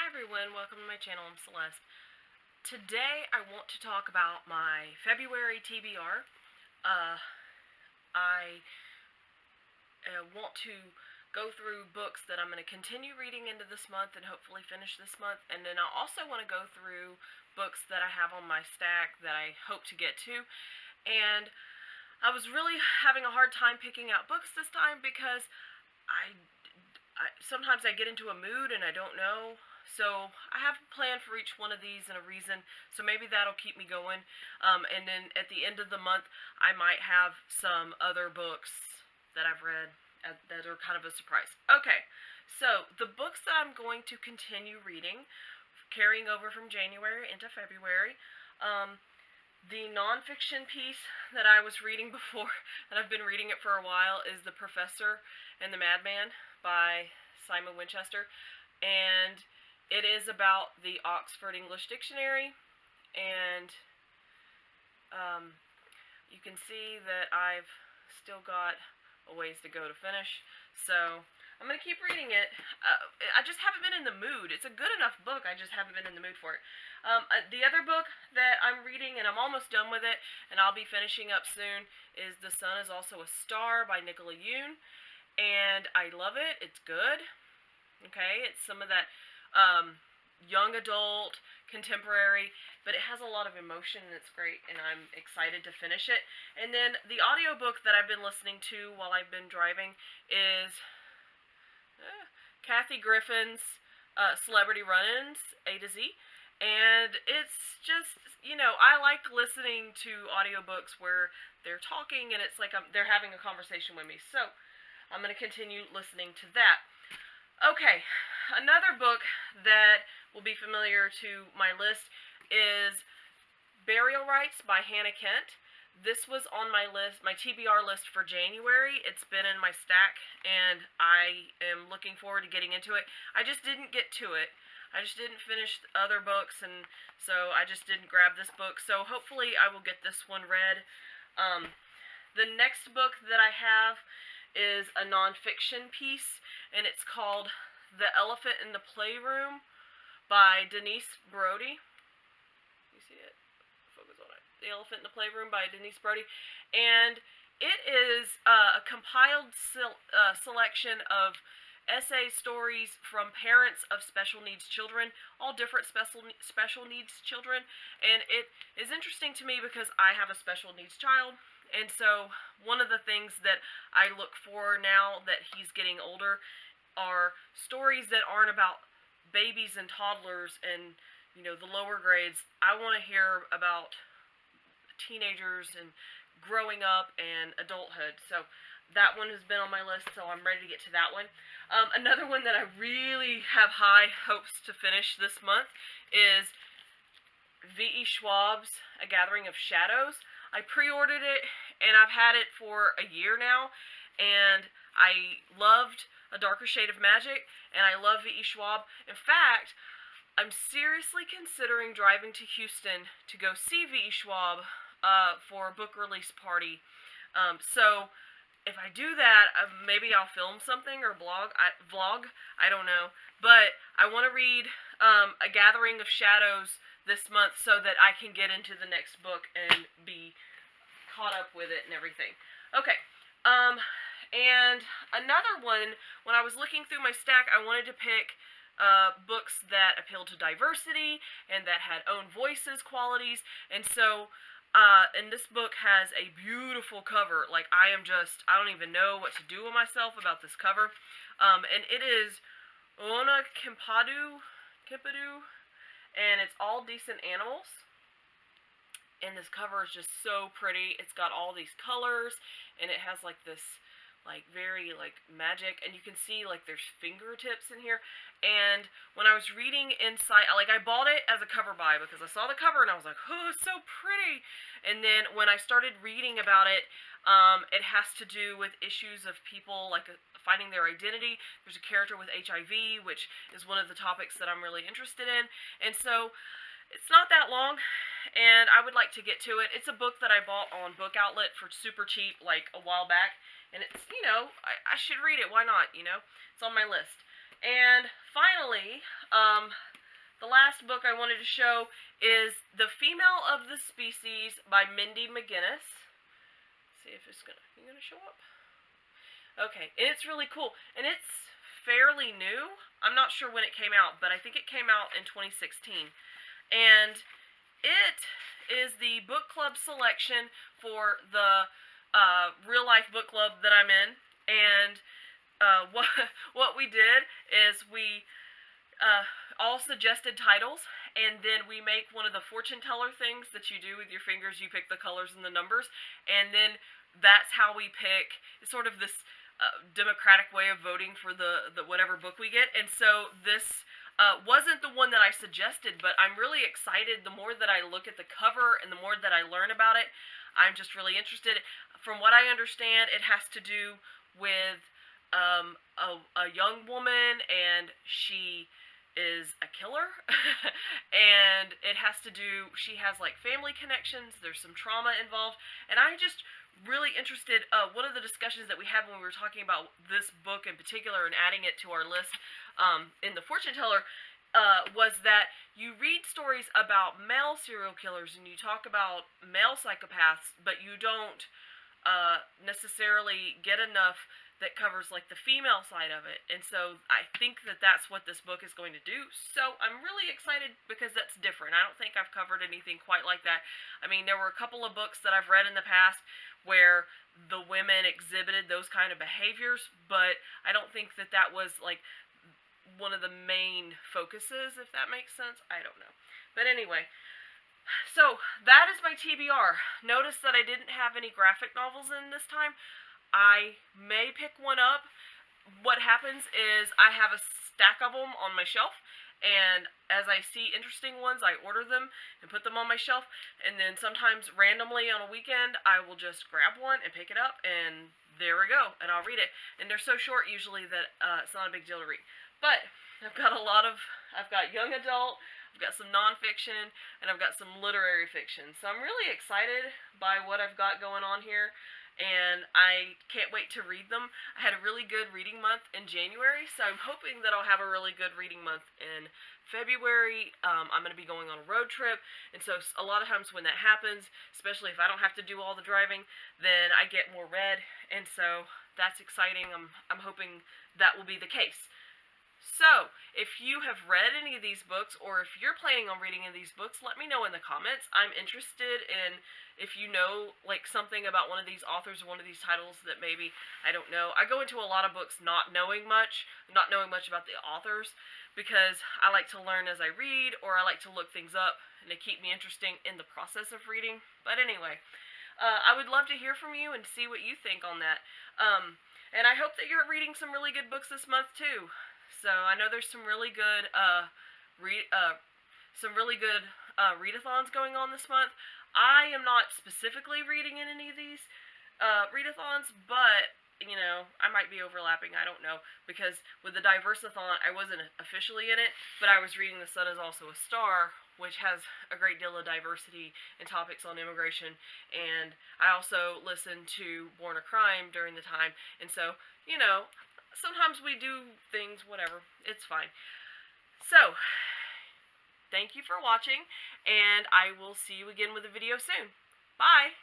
everyone, welcome to my channel. I'm Celeste. Today I want to talk about my February TBR. I want to go through books that I'm going to continue reading into this month and hopefully finish this month. And then I also want to go through books that I have on my stack that I hope to get to. And I was really having a hard time picking out books this time because sometimes I get into a mood and I don't know. So I have a plan for each one of these and a reason. So maybe that'll keep me going. And then at the end of the month, I might have some other books that I've read that are kind of a surprise. Okay, so the books that I'm going to continue reading, carrying over from January into February, the nonfiction piece that I was reading before, and I've been reading it for a while, is The Professor and the Madman by Simon Winchester. And it is about the Oxford English Dictionary, and you can see that I've still got a ways to go to finish, so I'm going to keep reading it. I just haven't been in the mood. It's a good enough book, I just haven't been in the mood for it. The other book that I'm reading, and I'm almost done with it, and I'll be finishing up soon, is The Sun Is Also a Star by Nicola Yoon, and I love it. It's good. Okay, it's some of that young adult, contemporary, but it has a lot of emotion and it's great, and I'm excited to finish it. And then the audiobook that I've been listening to while I've been driving is Kathy Griffin's Celebrity Runz, A to Z. And it's just, I like listening to audiobooks where they're talking and it's like they're having a conversation with me. So I'm going to continue listening to that. Okay, another book that will be familiar to my list is Burial Rites by Hannah Kent. This was on my list, my TBR list for January. It's been in my stack, and I am looking forward to getting into it. I just didn't get to it. I just didn't finish other books, and so I just didn't grab this book. So hopefully I will get this one read. The next book that I have is a nonfiction piece, and it's called The Elephant in the Playroom by Denise Brody. You see it? Focus on it. The Elephant in the Playroom by Denise Brody. And it is a compiled selection of essay stories from parents of special needs children, all different special needs children. And it is interesting to me because I have a special needs child. And so one of the things that I look for now that he's getting older are stories that aren't about babies and toddlers and, the lower grades. I want to hear about teenagers and growing up and adulthood. So that one has been on my list, so I'm ready to get to that one. Another one that I really have high hopes to finish this month is V.E. Schwab's A Gathering of Shadows. I pre-ordered it, and I've had it for a year now, and I loved A Darker Shade of Magic, and I love V.E. Schwab. In fact, I'm seriously considering driving to Houston to go see V.E. Schwab for a book release party. So if I do that, maybe I'll film something or vlog, I don't know. But I want to read A Gathering of Shadows this month so that I can get into the next book and be caught up with it and everything. Okay, and another one, when I was looking through my stack, I wanted to pick books that appealed to diversity and that had own voices qualities, and so and this book has a beautiful cover. Like, I don't even know what to do with myself about this cover. And it is Ona Kimpadu, and it's all decent animals. And this cover is just so pretty. It's got all these colors, and it has like this very magic, and you can see there's fingertips in here. And when I was reading inside, I bought it as a cover buy because I saw the cover and I was like, oh, it's so pretty. And then when I started reading about it, it has to do with issues of people finding their identity. There's a character with HIV, which is one of the topics that I'm really interested in. And so it's not that long, and I would like to get to it. It's a book that I bought on Book Outlet for super cheap a while back. And it's, I should read it. Why not, It's on my list. And finally, the last book I wanted to show is The Female of the Species by Mindy McGinnis. Let's see if it's gonna show up. Okay, and it's really cool, and it's fairly new. I'm not sure when it came out, but I think it came out in 2016. And it is the book club selection for the real life book club that I'm in. And what we did is we all suggested titles, and then we make one of the fortune teller things that you do with your fingers. You pick the colors and the numbers, and then that's how we pick. It's sort of this democratic way of voting for the whatever book we get. And so this wasn't the one that I suggested, but I'm really excited. The more that I look at the cover and the more that I learn about it, I'm just really interested. From what I understand, it has to do with a young woman, and she is a killer. And it has to do, she has like family connections, there's some trauma involved, and I'm just really interested. One of the discussions that we had when we were talking about this book in particular and adding it to our list in the fortune teller was that you read stories about male serial killers and you talk about male psychopaths, but you don't necessarily get enough that covers like the female side of it. And so I think that that's what this book is going to do. So I'm really excited because that's different. I don't think I've covered anything quite like that. I mean, there were a couple of books that I've read in the past where the women exhibited those kind of behaviors, but I don't think that that was like one of the main focuses, if that makes sense. I don't know. But anyway, so that is my TBR. Notice that I didn't have any graphic novels in this time. I may pick one up. What happens is I have a stack of them on my shelf, and as I see interesting ones, I order them and put them on my shelf, and then sometimes randomly on a weekend, I will just grab one and pick it up, and there we go, and I'll read it. And they're so short usually that it's not a big deal to read. But I've got young adult, I've got some nonfiction, and I've got some literary fiction. So I'm really excited by what I've got going on here, and I can't wait to read them. I had a really good reading month in January, so I'm hoping that I'll have a really good reading month in February. I'm going to be going on a road trip, and so a lot of times when that happens, especially if I don't have to do all the driving, then I get more read, and so that's exciting. I'm hoping that will be the case. So, if you have read any of these books, or if you're planning on reading any of these books, let me know in the comments. I'm interested in if you know, like, something about one of these authors or one of these titles that maybe I don't know. I go into a lot of books not knowing much about the authors, because I like to learn as I read, or I like to look things up, and they keep me interested in the process of reading. But anyway, I would love to hear from you and see what you think on that. And I hope that you're reading some really good books this month, too. So I know there's some really good readathons going on this month. I am not specifically reading in any of these readathons, but you know, I might be overlapping. I don't know, because with the Diversathon, I wasn't officially in it, but I was reading The Sun Is Also a Star, which has a great deal of diversity and topics on immigration, and I also listened to Born a Crime during the time, and so, you know, sometimes we do things, whatever. It's fine. So, thank you for watching, and I will see you again with a video soon. Bye!